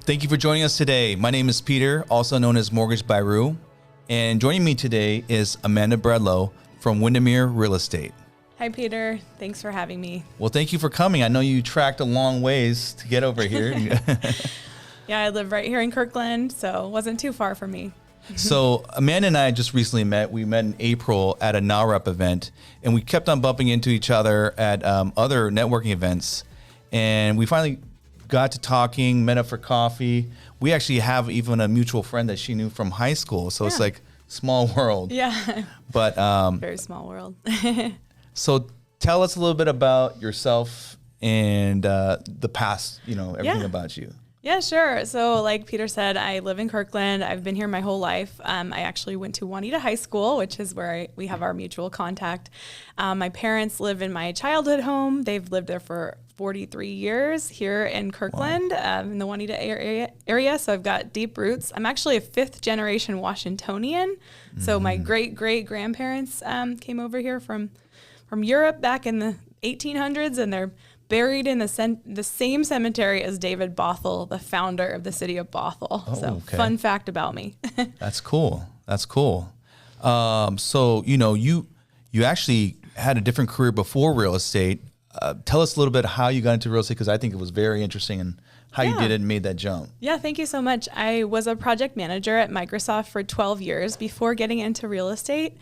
Thank you for joining us today. My name is Peter, also known as Mortgage by Rue. And joining me today is Amanda Bredlow from Windermere Real Estate. Hi, Peter. Thanks for having me. Well, thank you for coming. I know you tracked a long ways to get over here. Yeah, I live right here in Kirkland, so it wasn't too far from me. So Amanda and I just recently met. We met in April at a NAREP event, and we kept on bumping into each other at other networking events. And we finally got to talking, met up for coffee. We actually have even a mutual friend that she knew from high school. So It's like small world. Yeah. But very small world. So tell us a little bit about yourself and the past, everything about you. Yeah, sure. So like Peter said, I live in Kirkland. I've been here my whole life. I actually went to Juanita High School, which is where we have our mutual contact. My parents live in my childhood home. They've lived there for 43 years here in Kirkland, in the Juanita area. So I've got deep roots. I'm actually a fifth generation Washingtonian. So my great-great-grandparents came over here from Europe back in the 1800s, and they're buried in the same cemetery as David Bothell, the founder of the city of Bothell. Fun fact about me. That's cool. So, you actually had a different career before real estate. Tell us a little bit how you got into real estate, because I think it was very interesting and how you did it and made that jump. Yeah, thank you so much. I was a project manager at Microsoft for 12 years before getting into real estate.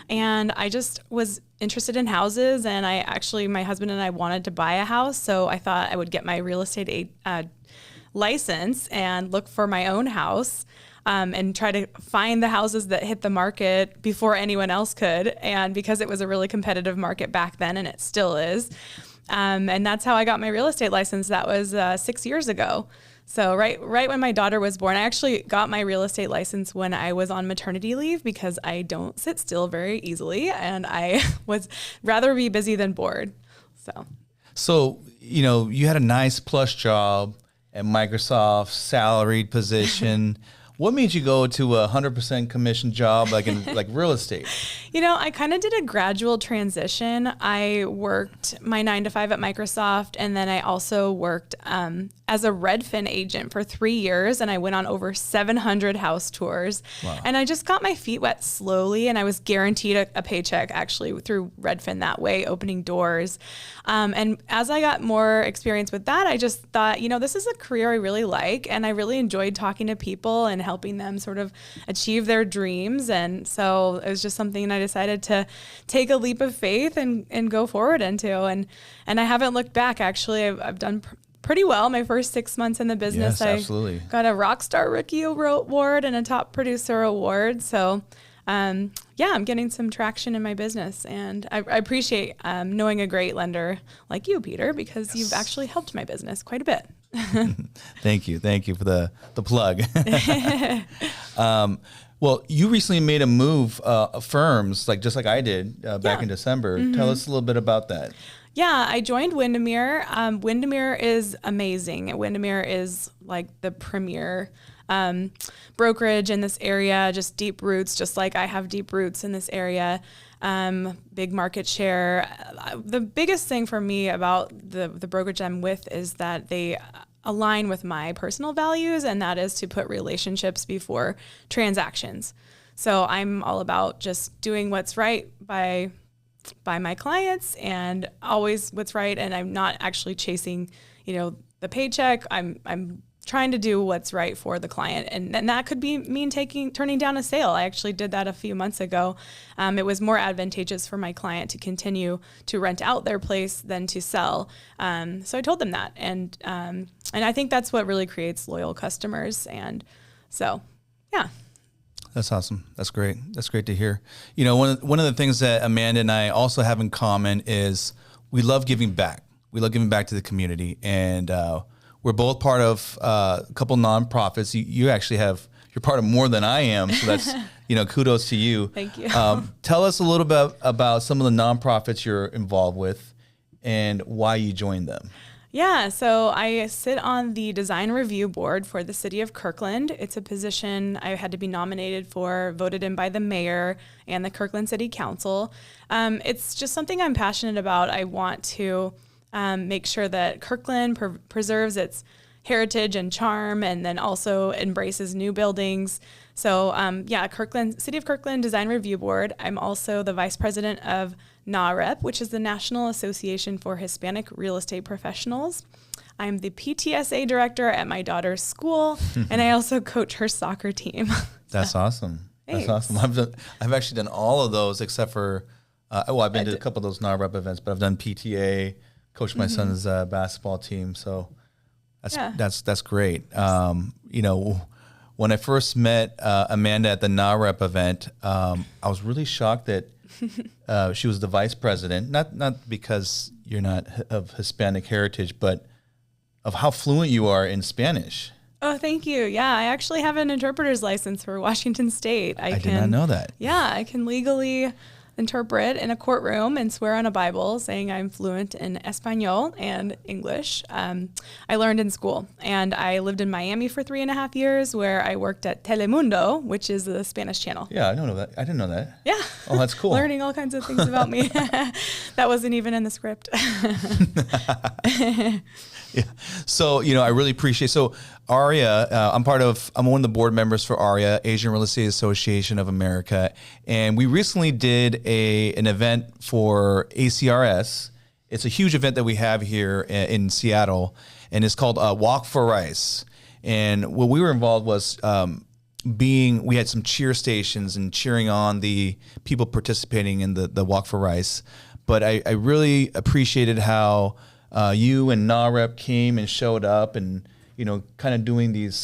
And I just was interested in houses. And my husband and I wanted to buy a house. So I thought I would get my real estate license and look for my own house. And try to find the houses that hit the market before anyone else could. And because it was a really competitive market back then, and it still is. And that's how I got my real estate license. That was 6 years ago. So right when my daughter was born. I actually got my real estate license when I was on maternity leave, because I don't sit still very easily, and I was rather be busy than bored. So you had a nice plush job at Microsoft, salaried position. What made you go to a 100% commission job like in real estate? I kind of did a gradual transition. I worked my 9 to 5 at Microsoft, and then I also worked as a Redfin agent for 3 years, and I went on over 700 house tours. Wow. And I just got my feet wet slowly, and I was guaranteed a paycheck actually through Redfin that way, opening doors. And as I got more experience with that, I just thought, this is a career I really like, and I really enjoyed talking to people and helping them sort of achieve their dreams. And so it was just something I decided to take a leap of faith and go forward into. And I haven't looked back. Actually, I've done pretty well. My first 6 months in the business, yes, absolutely. I got a Rockstar Rookie Award and a Top Producer Award. So I'm getting some traction in my business, and I appreciate knowing a great lender like you, Peter, because you've actually helped my business quite a bit. Thank you for the plug. Well, you recently made a move of firms, just like I did back in December. Mm-hmm. Tell us a little bit about that. Yeah, I joined Windermere. Windermere is amazing. Windermere is like the premier brokerage in this area, just deep roots, just like I have deep roots in this area. Big market share. The biggest thing for me about the brokerage I'm with is that they align with my personal values, and that is to put relationships before transactions. So I'm all about just doing what's right by my clients, and always what's right. And I'm not actually chasing, the paycheck. I'm trying to do what's right for the client. And that could mean turning down a sale. I actually did that a few months ago. It was more advantageous for my client to continue to rent out their place than to sell. So I told them that. And I think that's what really creates loyal customers. And so, yeah. That's awesome. That's great. That's great to hear. One of the things that Amanda and I also have in common is we love giving back. We love giving back to the community. And we're both part of a couple nonprofits. You're part of more than I am. So that's, kudos to you. Thank you. Tell us a little bit about some of the nonprofits you're involved with and why you joined them. Yeah, so I sit on the design review board for the city of Kirkland. It's a position I had to be nominated for, voted in by the mayor and the Kirkland City Council. It's just something I'm passionate about. I want to make sure that Kirkland preserves its heritage and charm, and then also embraces new buildings. So Kirkland, City of Kirkland Design Review Board. I'm also the vice president of NAREP, which is the National Association for Hispanic Real Estate Professionals. I'm the PTSA director at my daughter's school, and I also coach her soccer team. That's awesome. Thanks. That's awesome. I've actually done all of those except for, I've been to a couple of those NAREP events, but I've done PTA, coached my son's basketball team. So that's great. When I first met Amanda at the NAREP event, I was really shocked that she was the vice president, not because you're not of Hispanic heritage, but of how fluent you are in Spanish. Oh, thank you. Yeah, I actually have an interpreter's license for Washington State. I did not know that. Yeah, I can legally interpret in a courtroom and swear on a Bible saying I'm fluent in Espanol and English. I learned in school, and I lived in Miami for 3.5 years where I worked at Telemundo, which is the Spanish channel. Yeah, I don't know that. I didn't know that. Yeah. Oh, that's cool. Learning all kinds of things about me. That wasn't even in the script. Yeah. So, I really appreciate. So ARIA, I'm one of the board members for ARIA, Asian Real Estate Association of America. And we recently did an event for ACRS. It's a huge event that we have here in Seattle, and it's called Walk for Rice. And what we were involved was we had some cheer stations and cheering on the people participating in the Walk for Rice. But I really appreciated how you and NAREP came and showed up and, kind of doing these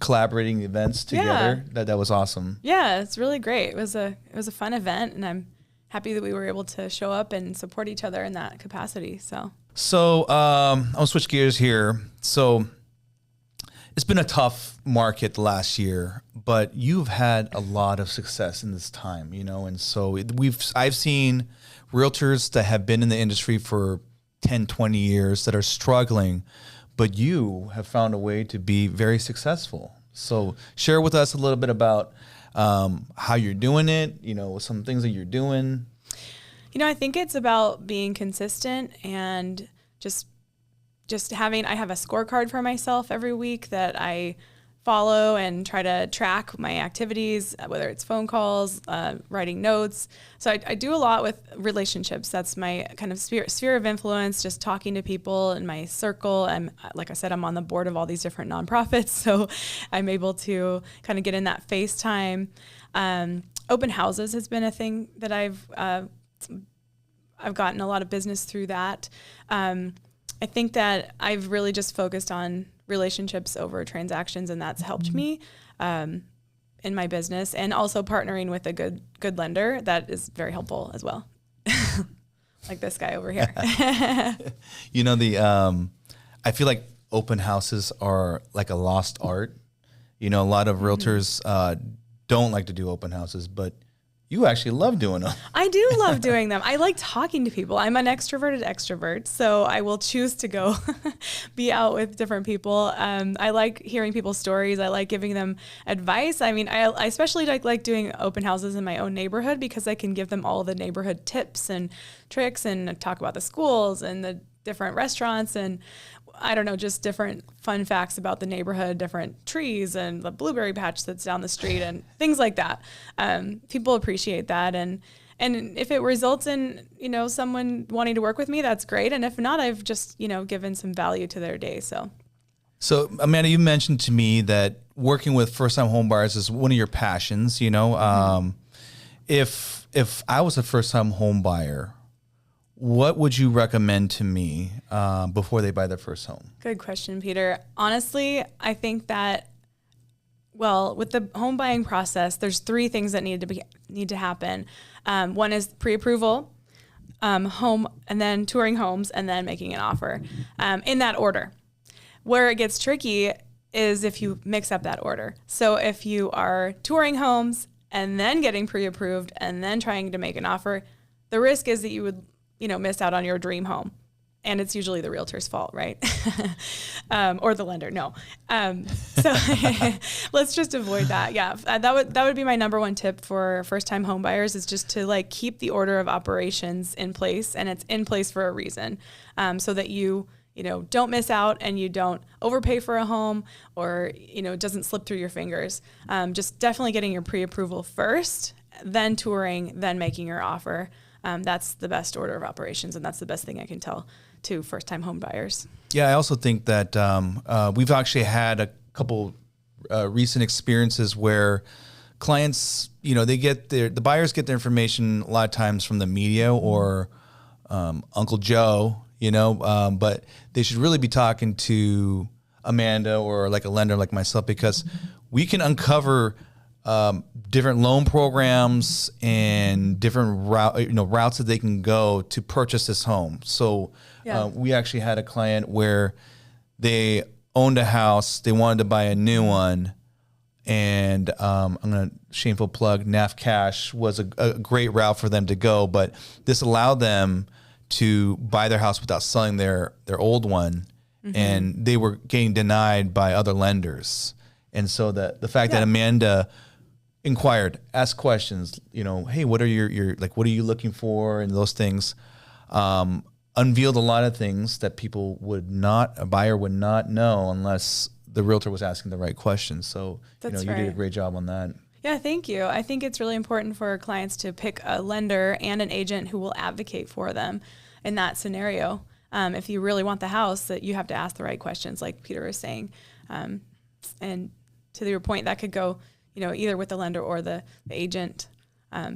collaborating events together. Yeah. That was awesome. Yeah, it's really great. It was a fun event, and I'm happy that we were able to show up and support each other in that capacity. So I'll switch gears here. So it's been a tough market the last year, but you've had a lot of success in this time, and so I've seen realtors that have been in the industry for 10, 20 years that are struggling, but you have found a way to be very successful. So share with us a little bit about how you're doing it, some things that you're doing. I think it's about being consistent and just I have a scorecard for myself every week that I follow and try to track my activities, whether it's phone calls, writing notes. So I do a lot with relationships. That's my kind of sphere of influence, just talking to people in my circle. Like I said, I'm on the board of all these different nonprofits, so I'm able to kind of get in that FaceTime. Open houses has been a thing that I've gotten a lot of business through that. I think that I've really just focused on relationships over transactions, and that's helped me in my business, and also partnering with a good lender. That is very helpful as well. Like this guy over here. I feel like open houses are like a lost art. A lot of realtors don't like to do open houses, but you actually love doing them. I do love doing them. I like talking to people. I'm an extroverted extrovert, so I will choose to go be out with different people. I like hearing people's stories. I like giving them advice. I mean, I especially like doing open houses in my own neighborhood because I can give them all the neighborhood tips and tricks and talk about the schools and the different restaurants and I don't know, just different fun facts about the neighborhood, different trees and the blueberry patch that's down the street and things like that. People appreciate that. And if it results in, someone wanting to work with me, that's great. And if not, I've just, given some value to their day. So Amanda, you mentioned to me that working with first-time home buyers is one of your passions, If I was a first-time home buyer, what would you recommend to me before they buy their first home? Good question, Peter. Honestly, I think that, with the home buying process, there's 3 things that need to happen. One is pre-approval, home, and then touring homes, and then making an offer, in that order. Where it gets tricky is if you mix up that order. So if you are touring homes and then getting pre-approved and then trying to make an offer, the risk is that you would miss out on your dream home. And it's usually the realtor's fault, right? Or the lender, no. So let's just avoid that. Yeah, that would be my number 1 tip for first-time home buyers is just to keep the order of operations in place, and it's in place for a reason, so that you don't miss out and you don't overpay for a home, or, it doesn't slip through your fingers. Just definitely getting your pre-approval first, then touring, then making your offer. That's the best order of operations, and that's the best thing I can tell to first-time home buyers. Yeah, I also think that we've actually had a couple recent experiences where clients, the buyers get their information a lot of times from the media or Uncle Joe, but they should really be talking to Amanda or like a lender like myself, because we can uncover different loan programs and different routes that they can go to purchase this home. So we actually had a client where they owned a house, they wanted to buy a new one, and I'm going to shameful plug, NAF Cash was a great route for them to go, but this allowed them to buy their house without selling their old one, and they were getting denied by other lenders. And so the fact that Amanda inquired, asked questions, hey, what are your what are you looking for, and those things, unveiled a lot of things that a buyer would not know unless the realtor was asking the right questions. So you did a great job on that. Yeah, thank you. I think it's really important for clients to pick a lender and an agent who will advocate for them in that scenario. If you really want the house, that you have to ask the right questions, like Peter was saying. And to your point, that could go, either with the lender or the agent.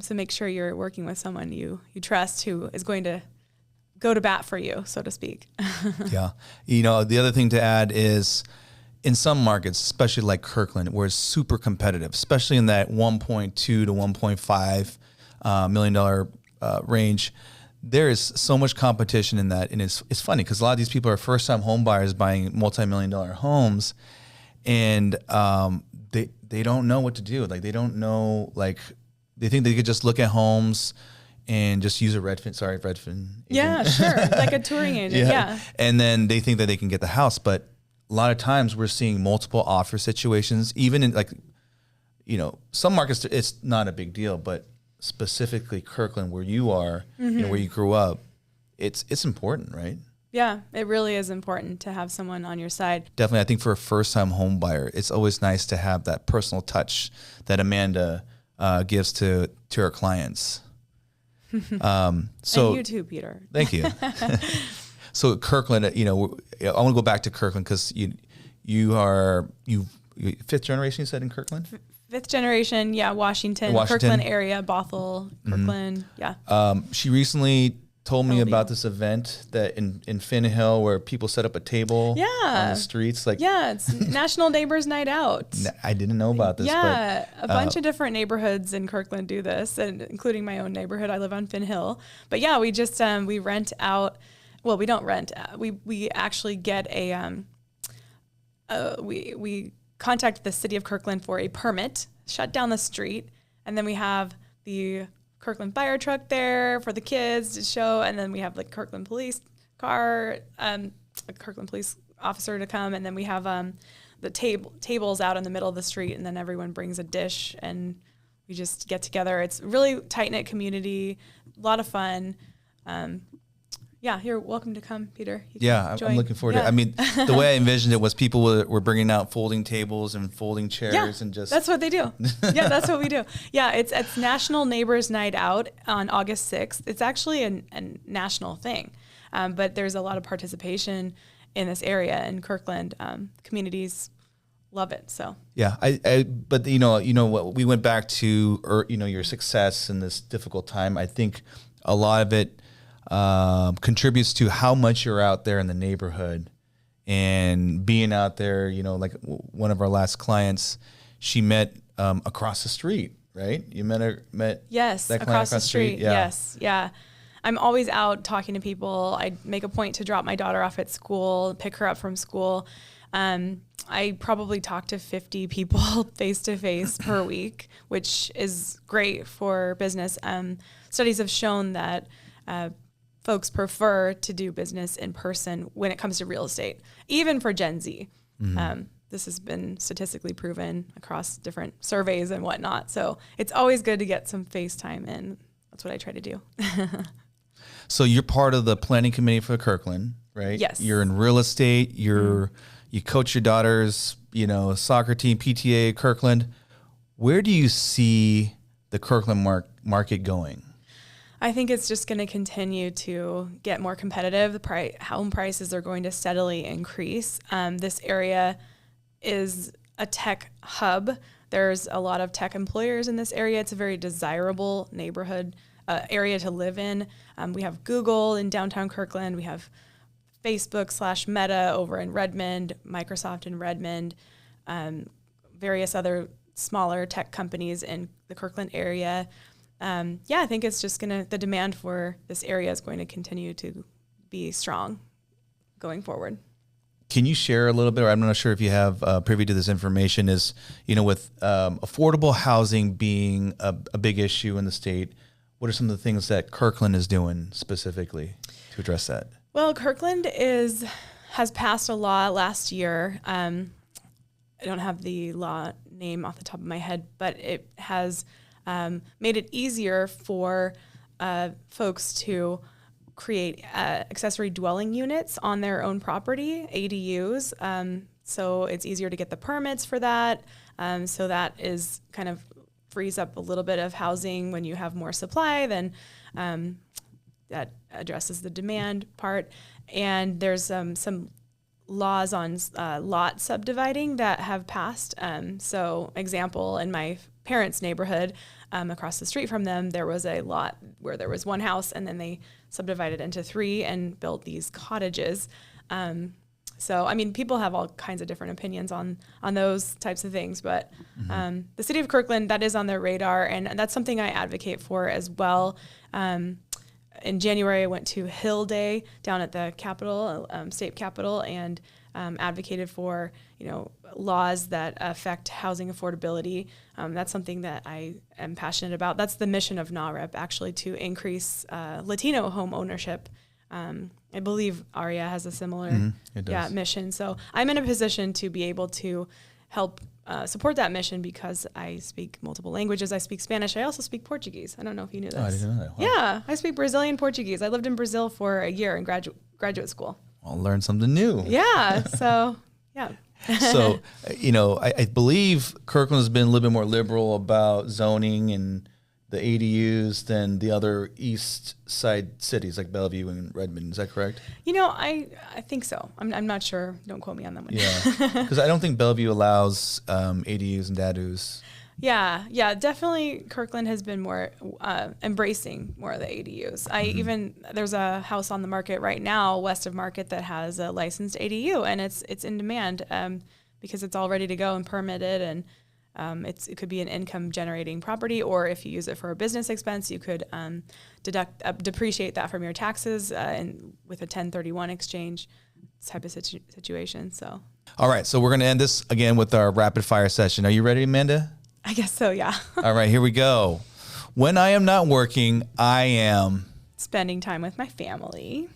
So make sure you're working with someone you trust, who is going to go to bat for you, so to speak. Yeah. The other thing to add is, in some markets, especially like Kirkland, where it's super competitive, especially in that $1.2 to $1.5 million range, there is so much competition in that. And it's funny because a lot of these people are first-time home buyers buying multi-million-dollar homes, and they don't know what to do. Like, they don't know, they think they could just look at homes and just use a Redfin agent. Yeah, sure. Like a touring agent. Yeah. And then they think that they can get the house. But a lot of times we're seeing multiple offer situations, even in some markets, it's not a big deal, but specifically Kirkland, where you are, where you grew up, it's important, right? Yeah, it really is important to have someone on your side. Definitely. I think for a first-time home buyer, it's always nice to have that personal touch that Amanda gives to her clients. And you too, Peter. Thank you. So Kirkland, I want to go back to Kirkland because you fifth generation, you said, in Kirkland? Fifth generation, yeah, Washington, Kirkland area, Bothell, Kirkland, yeah. She recently told me about this event that in Finn Hill where people set up a table on the streets. It's National Neighbors Night Out. I didn't know about this. Yeah, a bunch of different neighborhoods in Kirkland do this, and including my own neighborhood. I live on Finn Hill. But yeah, we just we rent out. Well, we don't rent. We actually get we contact the city of Kirkland for a permit, shut down the street, and then we have the Kirkland fire truck there for the kids to show, and then we have Kirkland police car, a Kirkland police officer to come, and then we have the tables out in the middle of the street, and then everyone brings a dish, and we just get together. It's a really tight-knit community, a lot of fun. Yeah, you're welcome to come, Peter. I'm looking forward to it. I mean, the way I envisioned it was people were bringing out folding tables and folding chairs and just... that's what they do. Yeah, that's what we do. Yeah, it's National Neighbors Night Out on August 6th. It's actually a national thing, but there's a lot of participation in this area in Kirkland. Communities love it. So yeah, but what we went back to, your success in this difficult time. I think a lot of it contributes to how much you're out there in the neighborhood and being out there. Like one of our last clients, she met across the street, right? You met yes, that across the street. Yeah. Yes, yeah. I'm always out talking to people. I make a point to drop my daughter off at school, pick her up from school. I probably talk to 50 people face to face per week, which is great for business. Studies have shown that folks prefer to do business in person when it comes to real estate, even for Gen Z. This has been statistically proven across different surveys and whatnot. So it's always good to get some FaceTime in. That's what I try to do. So you're part of the planning committee for Kirkland. right? Yes. You're in real estate. You coach your daughter's, soccer team, PTA, Kirkland. Where do you see the Kirkland market going? I think it's just going to continue to get more competitive. Home prices are going to steadily increase. This area is a tech hub. There's a lot of tech employers in this area. It's a very desirable neighborhood area to live in. We have Google in downtown Kirkland. We have Facebook/Meta over in Redmond, Microsoft in Redmond, various other smaller tech companies in the Kirkland area. I think it's just the demand for this area is going to continue to be strong going forward. Can you share a little bit, or I'm not sure if you have privy to this information, is, with affordable housing being a big issue in the state, what are some of the things that Kirkland is doing specifically to address that? Well, Kirkland has passed a law last year. I don't have the law name off the top of my head, but it has made it easier for folks to create accessory dwelling units on their own property, ADUs. So it's easier to get the permits for that. So that is kind of frees up a little bit of housing when you have more supply, then that addresses the demand part. And there's some laws on lot subdividing that have passed. So example, in my parents' neighborhood, across the street from them, there was a lot where there was one house and then they subdivided into 3 and built these cottages. So, I mean, people have all kinds of different opinions on those types of things, but the city of Kirkland, that is on their radar, and that's something I advocate for as well. In January, I went to Hill Day down at the Capitol, state capitol, and advocated for, laws that affect housing affordability. That's something that I am passionate about. That's the mission of NAHREP, actually, to increase Latino home ownership. I believe ARIA has a similar mission. So I'm in a position to be able to help support that mission because I speak multiple languages. I speak Spanish. I also speak Portuguese. I don't know if you knew this. Oh, I didn't know that. Wow. Yeah, I speak Brazilian Portuguese. I lived in Brazil for a year in graduate school. I'll learn something new. Yeah, so, yeah. So, I believe Kirkland has been a little bit more liberal about zoning and the ADUs than the other east side cities like Bellevue and Redmond. Is that correct? I think so. I'm not sure. Don't quote me on that one. Yeah, because I don't think Bellevue allows ADUs and DADUs. Yeah, definitely. Kirkland has been more embracing more of the ADUs. There's a house on the market right now west of Market that has a licensed ADU, and it's in demand because it's all ready to go and permitted, and it could be an income generating property, or if you use it for a business expense, you could depreciate that from your taxes and with a 1031 exchange type of situation. So. All right, so we're going to end this again with our rapid fire session. Are you ready, Amanda? I guess so, yeah. All right, here we go. When I am not working, I am spending time with my family.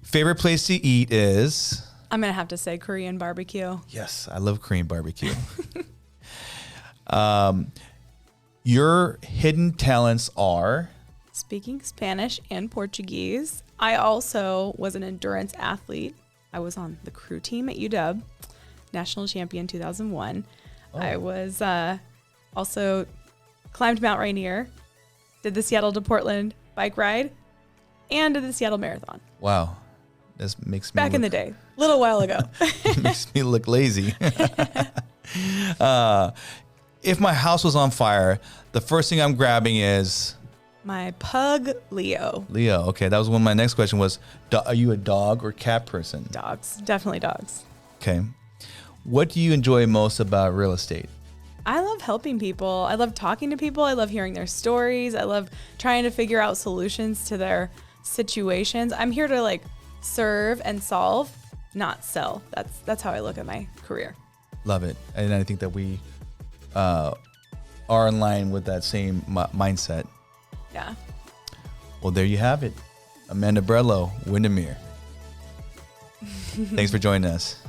Favorite place to eat is? I'm going to have to say Korean barbecue. Yes, I love Korean barbecue. Your hidden talents are? Speaking Spanish and Portuguese. I also was an endurance athlete. I was on the crew team at UW, national champion 2001. Oh. I was also climbed Mount Rainier, did the Seattle to Portland bike ride, and did the Seattle Marathon. Wow. This makes me back in the day, a little while ago. It makes me look lazy. If my house was on fire, the first thing I'm grabbing is my pug, Leo. Leo. Okay, that was one of my next question was, are you a dog or cat person? Dogs. Definitely dogs. Okay. What do you enjoy most about real estate? I love helping people. I love talking to people. I love hearing their stories. I love trying to figure out solutions to their situations. I'm here to serve and solve, not sell. That's how I look at my career. Love it. And I think that we are in line with that same mindset. Yeah. Well, there you have it. Amanda Bredlow, Windermere. Thanks for joining us.